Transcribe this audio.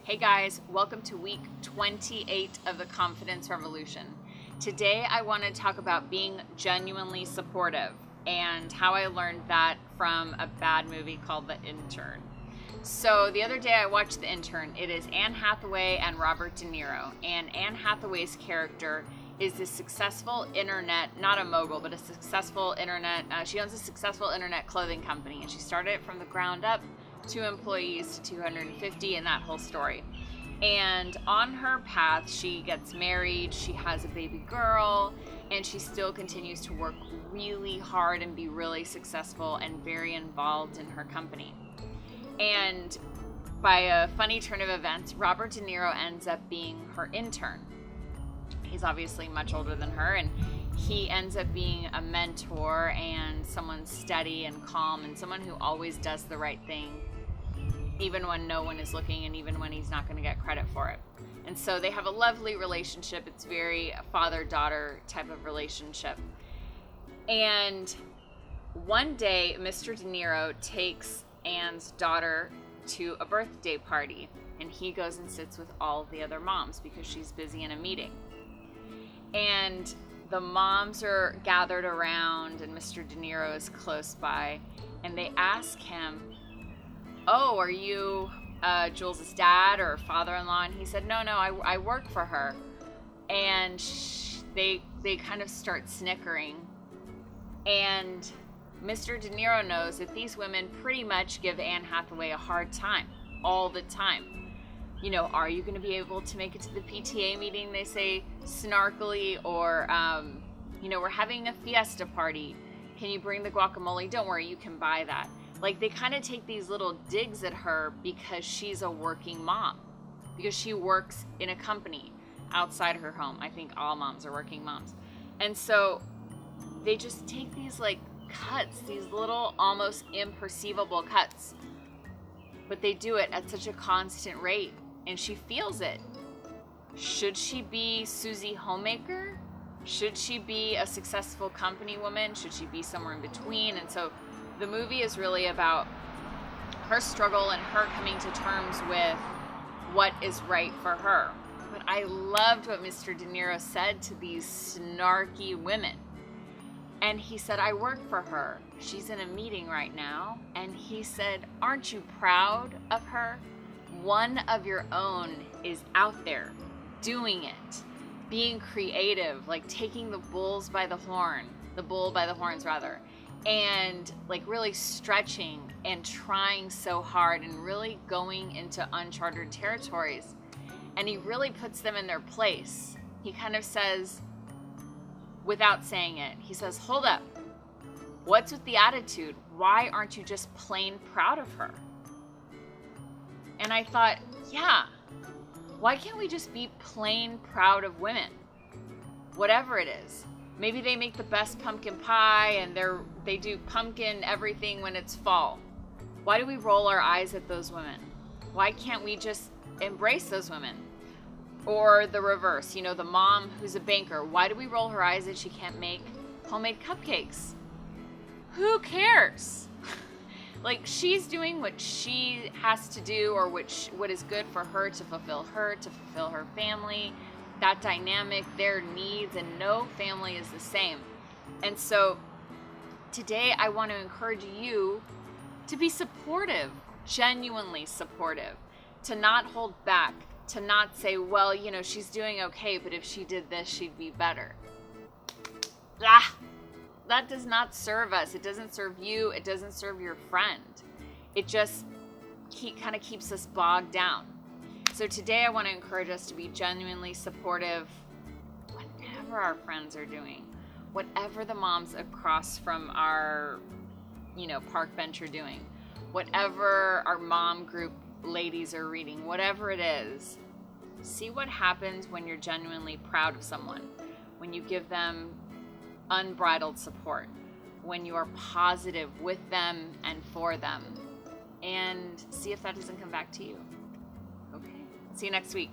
Hey guys, welcome to week 28 of the Confidence Revolution. Today I want to talk about being genuinely supportive and how I learned that from a bad movie called The Intern. So the other day I watched The Intern. It is Anne Hathaway and Robert De Niro. And Anne Hathaway's character is this successful internet, not a mogul, but a successful internet, she owns a successful internet clothing company, and she started it from the ground up, 2 employees to 250, and that whole story. And on her path, she gets married, she has a baby girl, and she still continues to work really hard and be really successful and very involved in her company. And by a funny turn of events, Robert De Niro ends up being her intern. He's obviously much older than her, and he ends up being a mentor and someone steady and calm and someone who always does the right thing, even when no one is looking and even when he's not going to get credit for it. And so they have a lovely relationship. It's very a father-daughter type of relationship. And one day, Mr. De Niro takes Anne's daughter to a birthday party, and he goes and sits with all of the other moms because she's busy in a meeting. And the moms are gathered around, and Mr. De Niro is close by, and they ask him, "Oh, are you Jules' dad or father-in-law?" And he said, no, I work for her. And they kind of start snickering. And Mr. De Niro knows that these women pretty much give Anne Hathaway a hard time all the time. You know, are you going to be able to make it to the PTA meeting, they say snarkily, or, we're having a fiesta party. Can you bring the guacamole? Don't worry, you can buy that. Like, they kind of take these little digs at her because she's a working mom, because she works in a company outside her home. I think all moms are working moms. And so they just take these like cuts, these little almost imperceivable cuts, but they do it at such a constant rate, and she feels it. Should she be Susie Homemaker? Should she be a successful company woman? Should she be somewhere in between? And so the movie is really about her struggle and her coming to terms with what is right for her. But I loved what Mr. De Niro said to these snarky women. And he said, I work for her. She's in a meeting right now. And he said, aren't you proud of her? One of your own is out there doing it, being creative, like taking the bull by the horns rather, and like really stretching and trying so hard and really going into uncharted territories. And he really puts them in their place. He kind of says, without saying it, he says, hold up, what's with the attitude? Why aren't you just plain proud of her? And I thought, yeah, why can't we just be plain proud of women? Whatever it is. Maybe they make the best pumpkin pie and they do pumpkin everything when it's fall. Why do we roll our eyes at those women? Why can't we just embrace those women? Or the reverse, the mom who's a banker. Why do we roll her eyes that she can't make homemade cupcakes? Who cares? Like, she's doing what she has to do, or what is good for her, to fulfill her family, that dynamic, their needs, and no family is the same. And so today I want to encourage you to be supportive, genuinely supportive, to not hold back, to not say, well, she's doing okay, but if she did this, she'd be better. That does not serve us. It doesn't serve you. It doesn't serve your friend. It just kind of keeps us bogged down. So today I want to encourage us to be genuinely supportive, whatever our friends are doing, whatever the moms across from our, park bench are doing, whatever our mom group ladies are reading, whatever it is. See what happens when you're genuinely proud of someone, when you give them unbridled support, when you are positive with them and for them, and see if that doesn't come back to you. Okay, see you next week.